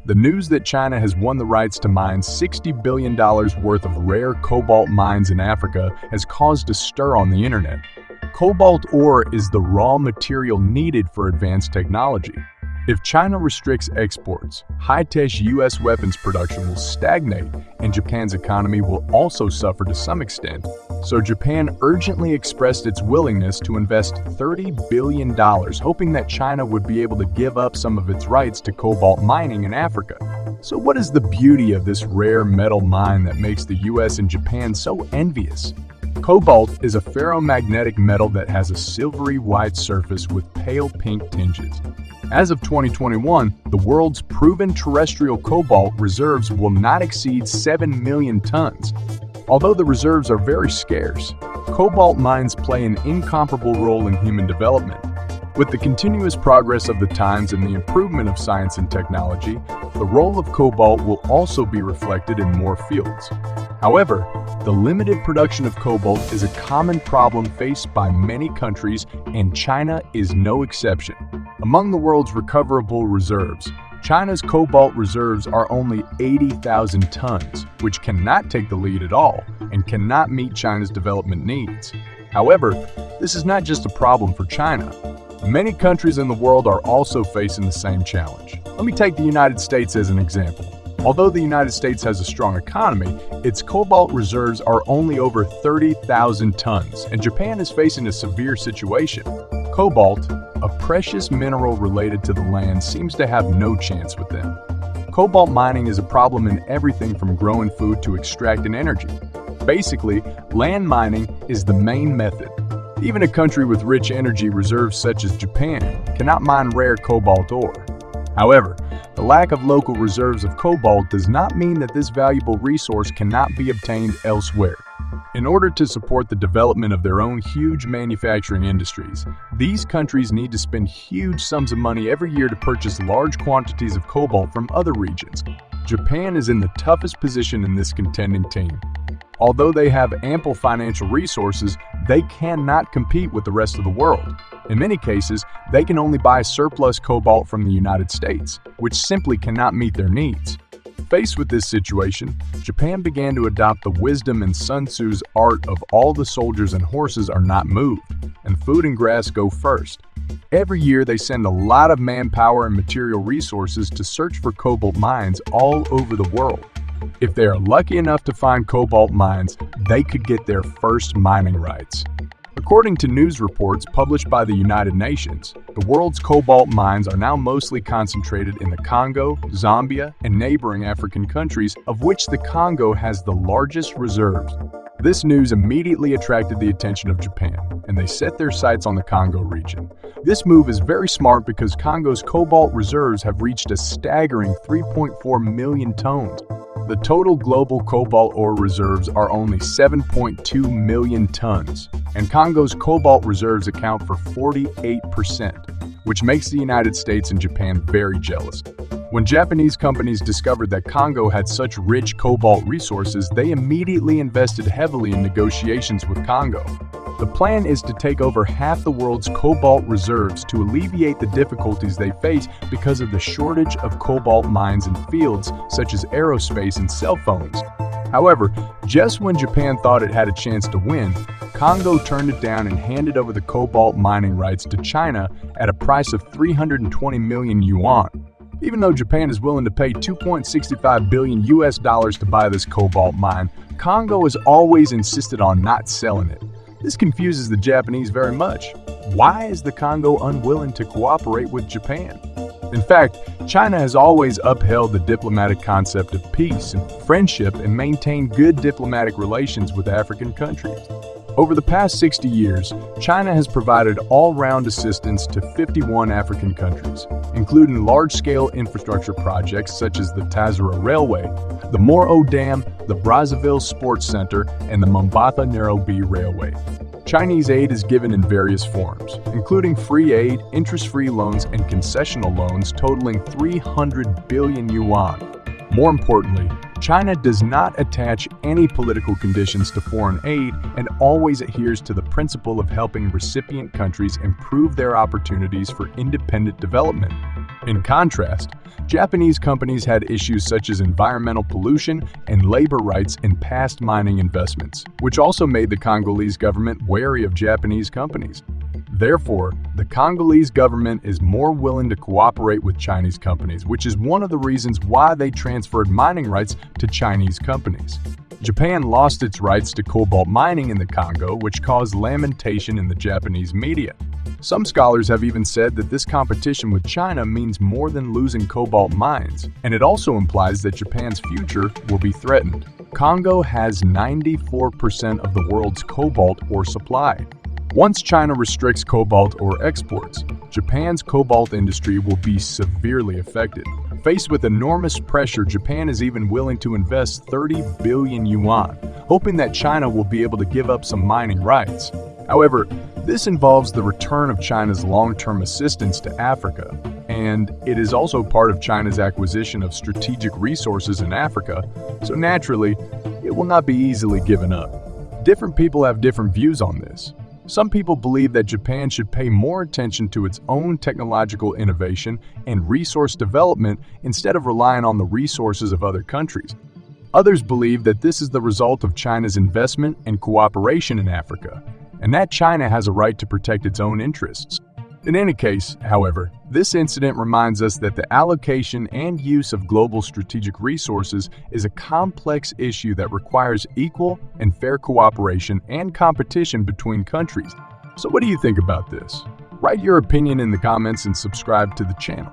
The news that China has won the rights to mine $60 billion worth of rare cobalt mines in Africa has caused a stir on the internet. Cobalt ore is the raw material needed for advanced technology. If China restricts exports, high-tech U.S. weapons production will stagnate, and Japan's economy will also suffer to some extent. So Japan urgently expressed its willingness to invest $30 billion, hoping that China would be able to give up some of its rights to cobalt mining in Africa. So what is the beauty of this rare metal mine that makes the U.S. and Japan so envious? Cobalt is a ferromagnetic metal that has a silvery white surface with pale pink tinges. As of 2021, the world's proven terrestrial cobalt reserves will not exceed 7 million tons. Although the reserves are very scarce, cobalt mines play an incomparable role in human development. With the continuous progress of the times and the improvement of science and technology, the role of cobalt will also be reflected in more fields. However, the limited production of cobalt is a common problem faced by many countries, and China is no exception. Among the world's recoverable reserves, China's cobalt reserves are only 80,000 tons, which cannot take the lead at all and cannot meet China's development needs. However, this is not just a problem for China. Many countries in the world are also facing the same challenge. Let me take the United States as an example. Although the United States has a strong economy, its cobalt reserves are only over 30,000 tons, and Japan is facing a severe situation. Cobalt, a precious mineral related to the land, seems to have no chance with them. Cobalt mining is a problem in everything from growing food to extracting energy. Basically, land mining is the main method. Even a country with rich energy reserves such as Japan cannot mine rare cobalt ore. However, the lack of local reserves of cobalt does not mean that this valuable resource cannot be obtained elsewhere. In order to support the development of their own huge manufacturing industries, these countries need to spend huge sums of money every year to purchase large quantities of cobalt from other regions. Japan is in the toughest position in this contending team. Although they have ample financial resources, they cannot compete with the rest of the world. In many cases, they can only buy surplus cobalt from the United States, which simply cannot meet their needs. Faced with this situation, Japan began to adopt the wisdom in Sun Tzu's art of all the soldiers and horses are not moved, and food and grass go first. Every year they send a lot of manpower and material resources to search for cobalt mines all over the world. If they are lucky enough to find cobalt mines, they could get their first mining rights. According to news reports published by the United Nations, the world's cobalt mines are now mostly concentrated in the Congo, Zambia, and neighboring African countries, of which the Congo has the largest reserves. This news immediately attracted the attention of Japan, and they set their sights on the Congo region. This move is very smart because Congo's cobalt reserves have reached a staggering 3.4 million tons. The total global cobalt ore reserves are only 7.2 million tons, and Congo's cobalt reserves account for 48%, which makes the United States and Japan very jealous. When Japanese companies discovered that Congo had such rich cobalt resources, they immediately invested heavily in negotiations with Congo. The plan is to take over half the world's cobalt reserves to alleviate the difficulties they face because of the shortage of cobalt mines in fields such as aerospace and cell phones. However, just when Japan thought it had a chance to win, Congo turned it down and handed over the cobalt mining rights to China at a price of 320 million yuan. Even though Japan is willing to pay $2.65 billion to buy this cobalt mine, Congo has always insisted on not selling it. This confuses the Japanese very much. Why is the Congo unwilling to cooperate with Japan? In fact, China has always upheld the diplomatic concept of peace and friendship and maintained good diplomatic relations with African countries. Over the past 60 years, China has provided all-round assistance to 51 African countries, including large-scale infrastructure projects such as the Tazara Railway, the Moro Dam, the Brazzaville Sports Center, and the Mombasa-Nairobi Railway. Chinese aid is given in various forms, including free aid, interest-free loans, and concessional loans totaling 300 billion yuan. More importantly, China does not attach any political conditions to foreign aid and always adheres to the principle of helping recipient countries improve their opportunities for independent development. In contrast, Japanese companies had issues such as environmental pollution and labor rights in past mining investments, which also made the Congolese government wary of Japanese companies. Therefore, the Congolese government is more willing to cooperate with Chinese companies, which is one of the reasons why they transferred mining rights to Chinese companies. Japan lost its rights to cobalt mining in the Congo, which caused lamentation in the Japanese media. Some scholars have even said that this competition with China means more than losing cobalt mines, and it also implies that Japan's future will be threatened. Congo has 94% of the world's cobalt ore supply. Once China restricts cobalt ore exports, Japan's cobalt industry will be severely affected. Faced with enormous pressure, Japan is even willing to invest 30 billion yuan, hoping that China will be able to give up some mining rights. However, this involves the return of China's long-term assistance to Africa, and it is also part of China's acquisition of strategic resources in Africa, so naturally, it will not be easily given up. Different people have different views on this. Some people believe that Japan should pay more attention to its own technological innovation and resource development instead of relying on the resources of other countries. Others believe that this is the result of China's investment and cooperation in Africa, and that China has a right to protect its own interests. In any case, however, this incident reminds us that the allocation and use of global strategic resources is a complex issue that requires equal and fair cooperation and competition between countries. So what do you think about this? Write your opinion in the comments and subscribe to the channel.